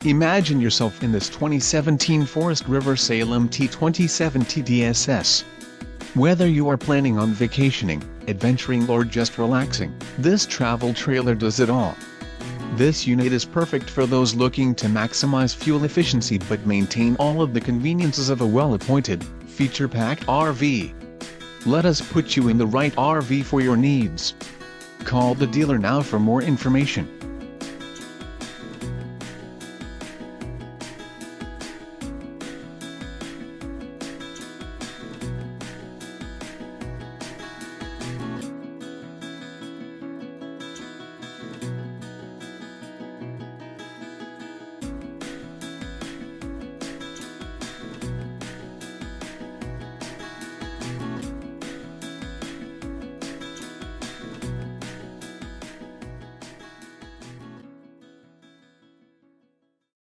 Imagine yourself in this 2017 Forest River Salem T27TDSS. Whether you are planning on vacationing, adventuring or just relaxing, this travel trailer does it all. This unit is perfect for those looking to maximize fuel efficiency but maintain all of the conveniences of a well-appointed, feature-packed RV. Let us put you in the right RV for your needs. Call the dealer now for more information.